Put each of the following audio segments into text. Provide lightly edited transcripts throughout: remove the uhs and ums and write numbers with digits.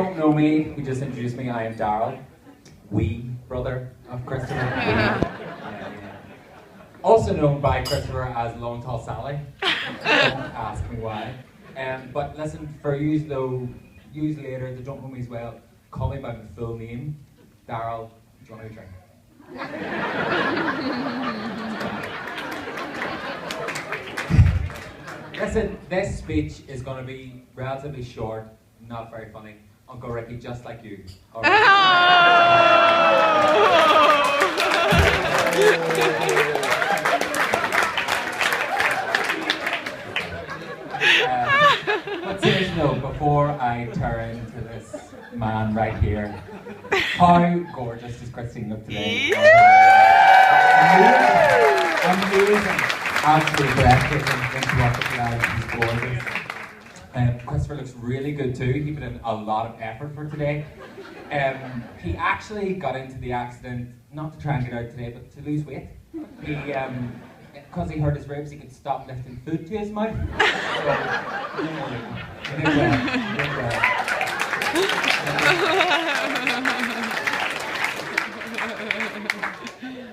don't know me, who just introduced me, I am Daryl, wee brother of Christopher. Yeah. Also known by Christopher as Long Tall Sally. Don't ask me why. But listen, for you though, you later that don't know me as well, call me by my full name, Daryl. Do you want to drink? Listen, this speech is going to be relatively short, not very funny. Uncle Ricky, just like you. All right. But seriously though, before I turn to this man right here, how gorgeous does Christine look today? Amazing. Absolutely breathtaking. She's gorgeous. Christopher looks really good too. He put in a lot of effort for today. He actually got into the accident, not to try and get out today, but to lose weight. He, because he hurt his ribs, he could stop lifting food to his mouth. So, he did well.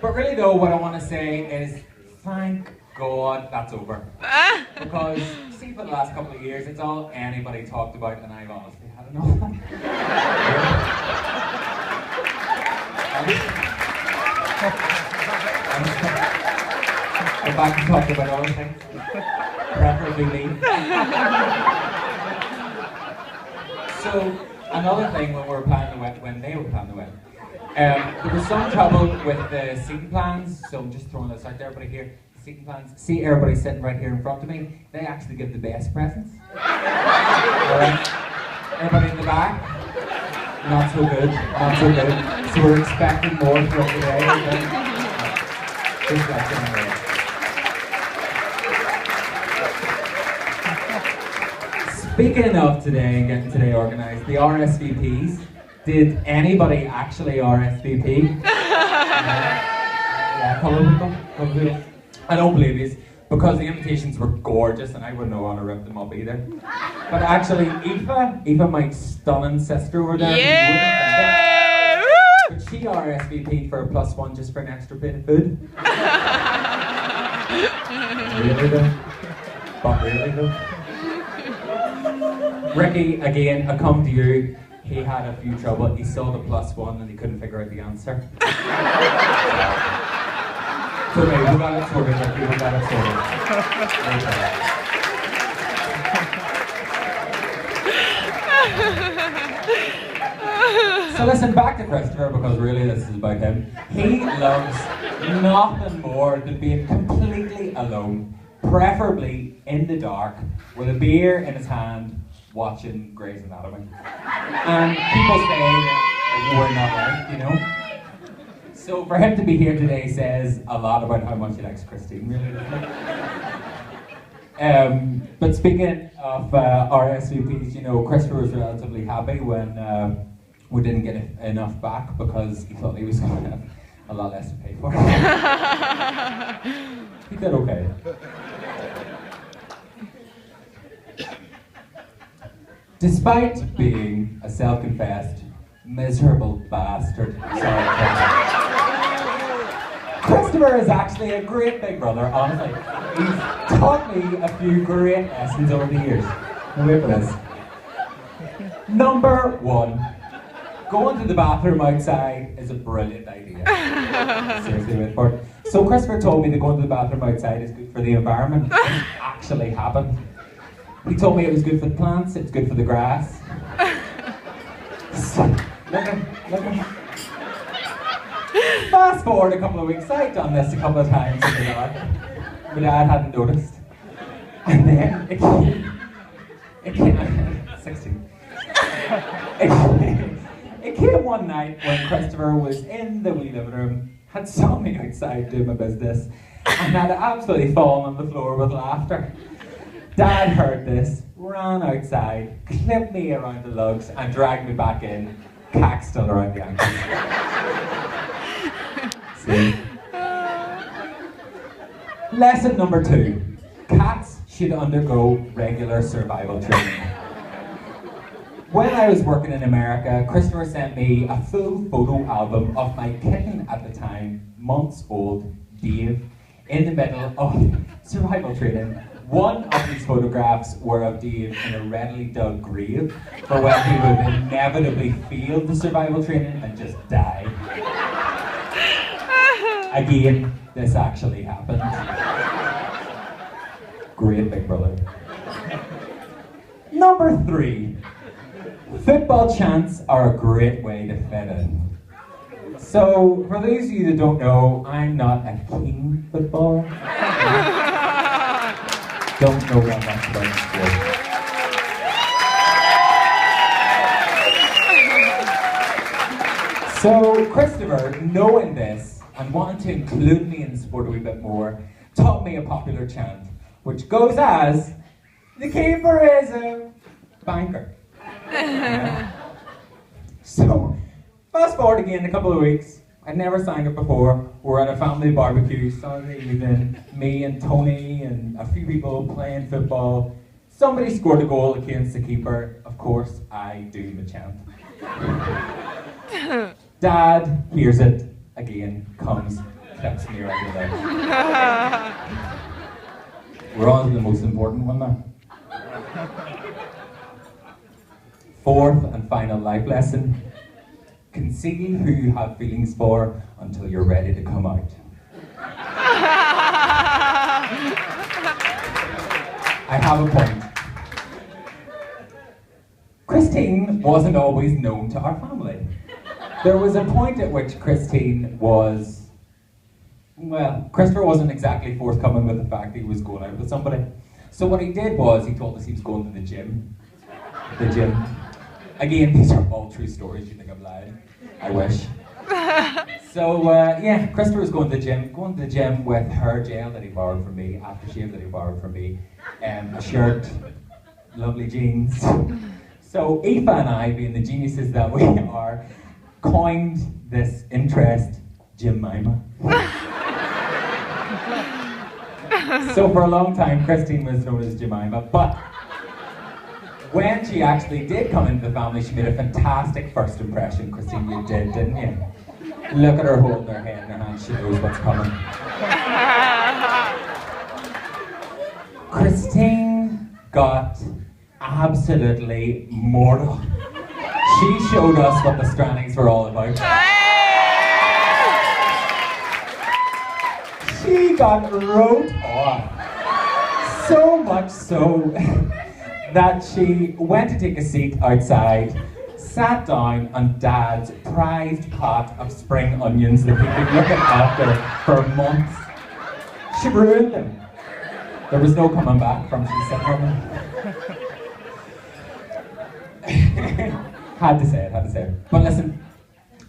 But really though, what I want to say is, thank God that's over. Because, see, for the last couple of years, it's all anybody talked about, and I've honestly had enough. Go back and talk about other things, preferably me. So, another thing when they were planning the wedding, there was some trouble with the seating plans, so I'm just throwing this out to everybody here. Seating plans. See everybody sitting right here in front of me? They actually give the best presents. Alright. Everybody in the back? Not so good. Not so good. So we're expecting more throughout the day. Just like that. Speaking of today and getting today organised, the RSVPs. Did anybody actually RSVP? Yeah, a couple of people. I don't believe these, because the invitations were gorgeous and I wouldn't want to rip them up either. But actually, Aoife, my stunning sister over there, yeah! But she RSVP'd for a +1 just for an extra bit of food. Really though? But really though? Ricky, again, I come to you. He had a few trouble. He saw the +1 and he couldn't figure out the answer. So okay, we got it sorted, Ricky, we got it sorted. So listen, back to Christopher, because really this is about him. He loves nothing more than being completely alone, preferably in the dark, with a beer in his hand, watching Grey's Anatomy. And people say that we're not right, you know? So for him to be here today says a lot about how much he likes Christine, really, doesn't it? But speaking of RSVPs, you know, Christopher was relatively happy when we didn't get enough back, because he thought he was going to have a lot less to pay for. He did okay. Despite being a self-confessed miserable bastard, Christopher is actually a great big brother, honestly. He's taught me a few great lessons over the years. Now wait for this. Number 1, going to the bathroom outside is a brilliant idea. Seriously, wait for it. So Christopher told me that going to the bathroom outside is good for the environment. It actually happened. He told me it was good for the plants, it was good for the grass. So, look at. Fast forward a couple of weeks, I'd done this a couple of times in the dark. My dad hadn't noticed. And then it came 16. It came one night when Christopher was in the wee living room, had saw me outside doing my business, and had absolutely fallen on the floor with laughter. Dad heard this, ran outside, clipped me around the lugs, and dragged me back in, cack still around the ankles. See? Lesson number 2. Cats should undergo regular survival training. When I was working in America, Christopher sent me a full photo album of my kitten at the time, months old, Dave, in the middle of survival training. One of these photographs were of Dave in a readily dug grave for when he would inevitably fail the survival training and just die. Again, this actually happened. Great Big Brother. Number 3. Football chants are a great way to fit in. So, for those of you that don't know, I'm not a keen footballer. Don't know that much about sport. So, Christopher, knowing this and wanting to include me in the sport a wee bit more, taught me a popular chant, which goes as, "The keeper is a banker." So, fast forward again a couple of weeks. I'd never sang it before. We're at a family barbecue Saturday evening. Me and Tony and a few people playing football. Somebody scored a goal against the keeper. Of course, I do the chant. Dad hears it again, comes, clips me right there. We're on to the most important one now. 4th and final life lesson. Conceal who you have feelings for until you're ready to come out. I have a point. Christine wasn't always known to our family. There was a point at which Christine was, well, Christopher wasn't exactly forthcoming with the fact that he was going out with somebody. So what he did was, he told us he was going to the gym. The gym. Again, these are all true stories, you think I'm lying? I wish. So, yeah, Christopher was going to the gym with hair gel that he borrowed from me, aftershave that he borrowed from me, a shirt, lovely jeans. So, Aoife and I, being the geniuses that we are, coined this interest, Jemima. So, for a long time, Christine was known as Jemima, but when she actually did come into the family, she made a fantastic first impression. Christine, you did, didn't you? Look at her holding her head in her hand, she knows what's coming. Christine got absolutely mortal. She showed us what the Strannings were all about. She got wrote off. So much so that she went to take a seat outside, sat down on Dad's prized pot of spring onions that he'd been looking after for months. She ruined them. There was no coming back from she sitting on them. Had to say it. But listen,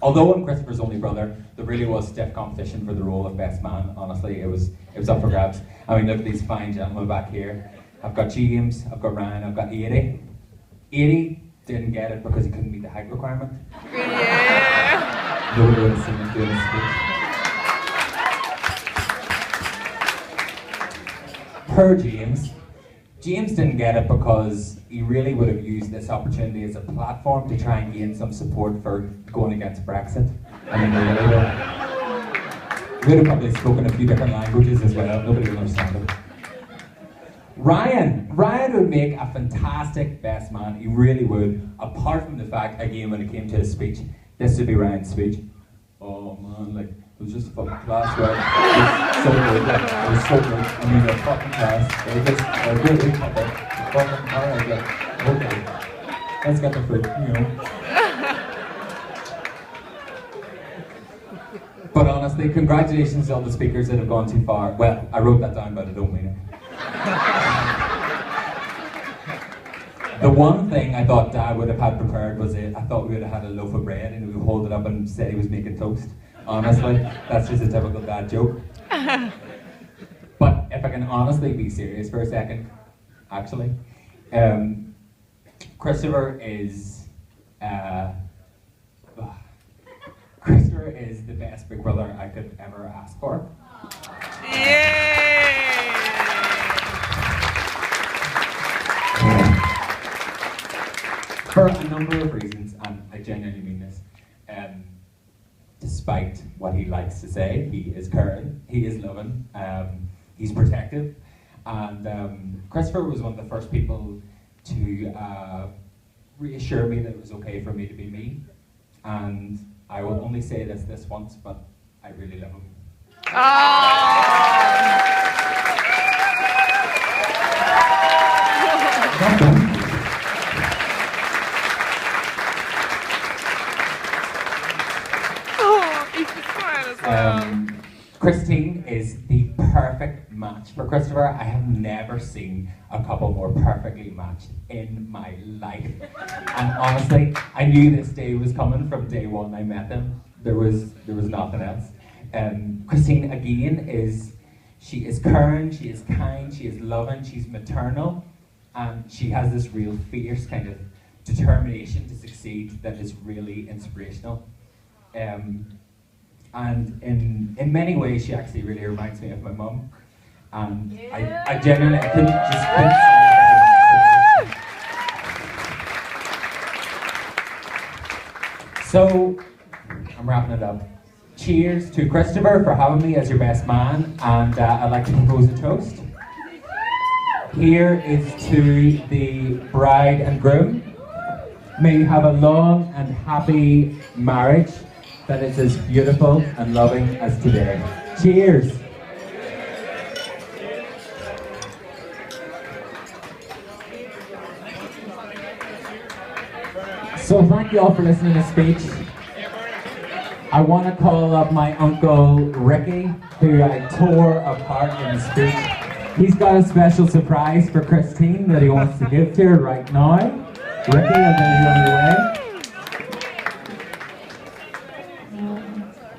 although I'm Christopher's only brother, there really was stiff competition for the role of best man. Honestly, it was up for grabs. I mean, look at these fine gentlemen back here. I've got James, I've got Ryan, I've got 80. 80 didn't get it because he couldn't meet the height requirement. Yeah. Nobody would have seen him doing his speech. Per James. James didn't get it because he really would have used this opportunity as a platform to try and gain some support for going against Brexit. I mean, really though. He would have probably spoken a few different languages as well. Nobody would understand it. Ryan would make a fantastic best man, he really would, apart from the fact, again, when it came to his speech, this would be Ryan's speech. Oh man, like, it was just a fucking class, right? It was so good, I mean, a fucking class, it was just a really couple, fucking, alright, like, okay, let's get the food, you know. But honestly, congratulations to all the speakers that have gone too far. Well, I wrote that down, but I don't mean it. The one thing I thought Dad would have had prepared was I thought we would have had a loaf of bread and we would hold it up and say he was making toast. Honestly, that's just a typical dad joke. But if I can honestly be serious for a second, actually, Christopher is the best big brother I could ever ask for. For for a number of reasons, and I genuinely mean this. Despite what he likes to say, he is caring, he is loving, he's protective, and Christopher was one of the first people to reassure me that it was okay for me to be me. And I will only say this once, but I really love him. Christine is the perfect match for Christopher. I have never seen a couple more perfectly matched in my life. And honestly, I knew this day was coming from day one I met them. There was nothing else. Christine again she is caring, she is kind, she is loving, she's maternal, and she has this real fierce kind of determination to succeed that is really inspirational. And in many ways, she actually really reminds me of my mum. And I genuinely couldn't So, I'm wrapping it up. Cheers to Christopher for having me as your best man, and I'd like to propose a toast. Here is to the bride and groom. May you have a long and happy marriage that is as beautiful and loving as today. Cheers! So thank you all for listening to the speech. I want to call up my uncle Ricky, who I tore apart in the speech. He's got a special surprise for Christine that he wants to give to her right now. Ricky, I'll move you on your way.